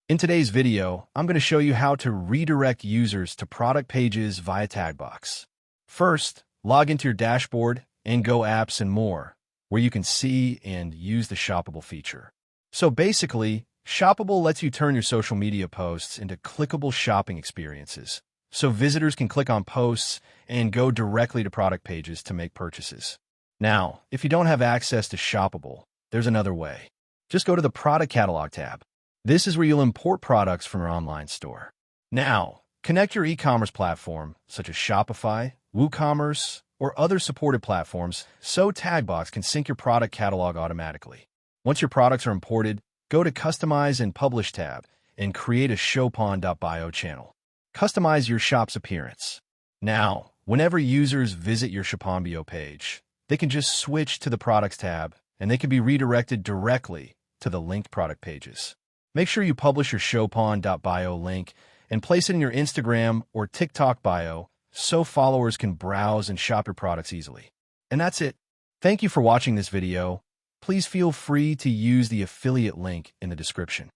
In today's video, I'm going to show you how to redirect users to product pages via Taggbox. First, log into your dashboard and go Apps and More, where you can see and use the shoppable feature. So basically, shoppable lets you turn your social media posts into clickable shopping experiences, so visitors can click on posts and go directly to product pages to make purchases. Now, if you don't have access to shoppable, there's another way. Just go to the Product Catalog tab. This is where you'll import products from your online store. Now, connect your e-commerce platform, such as Shopify, WooCommerce, or other supported platforms, so Taggbox can sync your product catalog automatically. Once your products are imported, go to Customize and Publish tab and create a shoppable channel. Customize your shop's appearance. Now, whenever users visit your shoppable page, they can just switch to the Products tab, and they can be redirected directly to the linked product pages. Make sure you publish your shoppable link and place it in your Instagram or TikTok bio so followers can browse and shop your products easily. And that's it. Thank you for watching this video. Please feel free to use the affiliate link in the description.